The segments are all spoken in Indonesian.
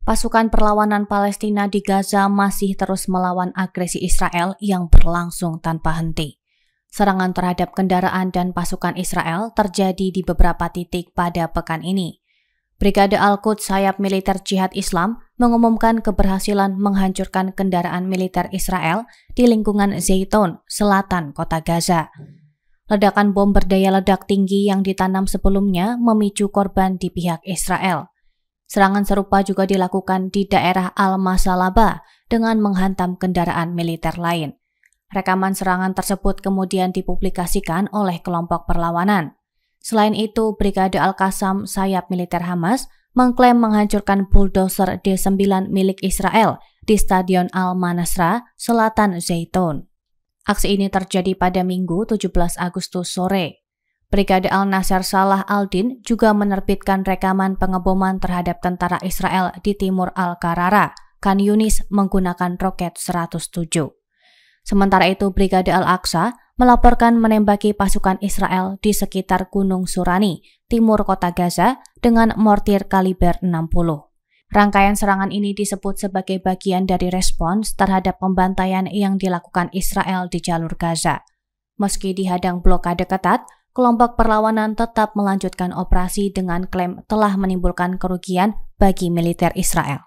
Pasukan perlawanan Palestina di Gaza masih terus melawan agresi Israel yang berlangsung tanpa henti. Serangan terhadap kendaraan dan pasukan Israel terjadi di beberapa titik pada pekan ini. Brigade Al-Quds sayap militer Jihad Islam mengumumkan keberhasilan menghancurkan kendaraan militer Israel di lingkungan Zaytun, selatan kota Gaza. Ledakan bom berdaya ledak tinggi yang ditanam sebelumnya memicu korban di pihak Israel. Serangan serupa juga dilakukan di daerah Al-Masalaba dengan menghantam kendaraan militer lain. Rekaman serangan tersebut kemudian dipublikasikan oleh kelompok perlawanan. Selain itu, Brigade Al-Qassam sayap militer Hamas mengklaim menghancurkan bulldozer D9 milik Israel di Stadion Al-Manasra, selatan Zaytun. Aksi ini terjadi pada Minggu 17 Agustus sore. Brigade Al-Nasser Salah Al-Din juga menerbitkan rekaman pengeboman terhadap tentara Israel di timur Al-Qarara, Khan Yunis menggunakan roket 107. Sementara itu, Brigade Al-Aqsa melaporkan menembaki pasukan Israel di sekitar Gunung Surani, timur kota Gaza, dengan mortir kaliber 60. Rangkaian serangan ini disebut sebagai bagian dari respons terhadap pembantaian yang dilakukan Israel di jalur Gaza. Meski dihadang blokade ketat, kelompok perlawanan tetap melanjutkan operasi dengan klaim telah menimbulkan kerugian bagi militer Israel.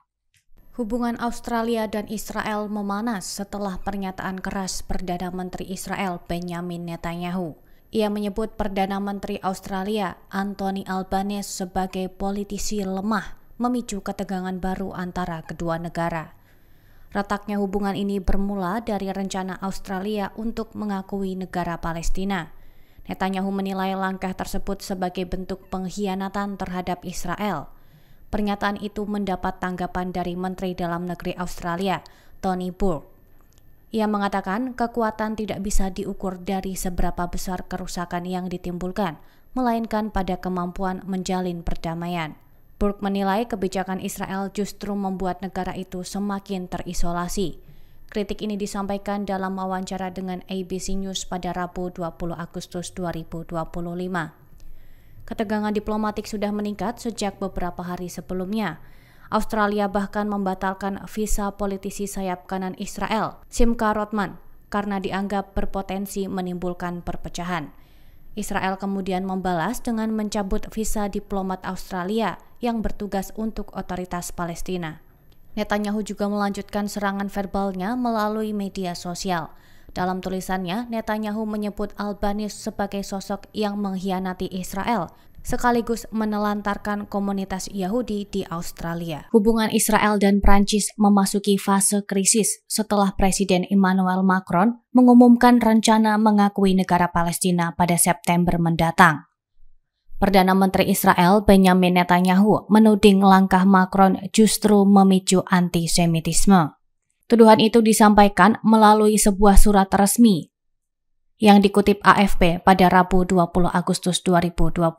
Hubungan Australia dan Israel memanas setelah pernyataan keras Perdana Menteri Israel Benjamin Netanyahu. Ia menyebut Perdana Menteri Australia Anthony Albanese sebagai politisi lemah, memicu ketegangan baru antara kedua negara. Retaknya hubungan ini bermula dari rencana Australia untuk mengakui negara Palestina. Netanyahu menilai langkah tersebut sebagai bentuk pengkhianatan terhadap Israel. Pernyataan itu mendapat tanggapan dari Menteri Dalam Negeri Australia, Tony Burke. Ia mengatakan kekuatan tidak bisa diukur dari seberapa besar kerusakan yang ditimbulkan, melainkan pada kemampuan menjalin perdamaian. Burke menilai kebijakan Israel justru membuat negara itu semakin terisolasi. Kritik ini disampaikan dalam wawancara dengan ABC News pada Rabu 20 Agustus 2025. Ketegangan diplomatik sudah meningkat sejak beberapa hari sebelumnya. Australia bahkan membatalkan visa politisi sayap kanan Israel, Simcha Rothman, karena dianggap berpotensi menimbulkan perpecahan. Israel kemudian membalas dengan mencabut visa diplomat Australia yang bertugas untuk otoritas Palestina. Netanyahu juga melanjutkan serangan verbalnya melalui media sosial. Dalam tulisannya, Netanyahu menyebut Albanese sebagai sosok yang mengkhianati Israel, sekaligus menelantarkan komunitas Yahudi di Australia. Hubungan Israel dan Prancis memasuki fase krisis setelah Presiden Emmanuel Macron mengumumkan rencana mengakui negara Palestina pada September mendatang. Perdana Menteri Israel Benjamin Netanyahu menuding langkah Macron justru memicu antisemitisme. Tuduhan itu disampaikan melalui sebuah surat resmi yang dikutip AFP pada Rabu 20 Agustus 2025.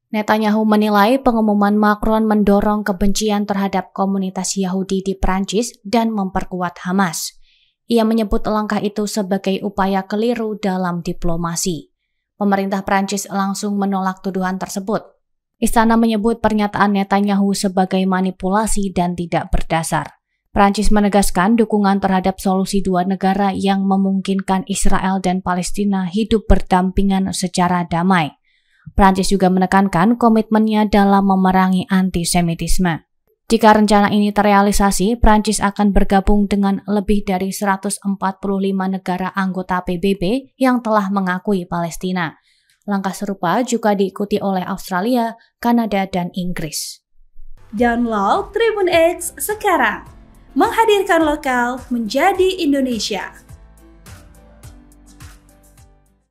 Netanyahu menilai pengumuman Macron mendorong kebencian terhadap komunitas Yahudi di Prancis dan memperkuat Hamas. Ia menyebut langkah itu sebagai upaya keliru dalam diplomasi. Pemerintah Prancis langsung menolak tuduhan tersebut. Istana menyebut pernyataan Netanyahu sebagai manipulasi dan tidak berdasar. Prancis menegaskan dukungan terhadap solusi dua negara yang memungkinkan Israel dan Palestina hidup berdampingan secara damai. Prancis juga menekankan komitmennya dalam memerangi antisemitisme. Jika rencana ini terrealisasi, Prancis akan bergabung dengan lebih dari 145 negara anggota PBB yang telah mengakui Palestina. Langkah serupa juga diikuti oleh Australia, Kanada, dan Inggris. Download Tribun X sekarang, menghadirkan lokal menjadi Indonesia.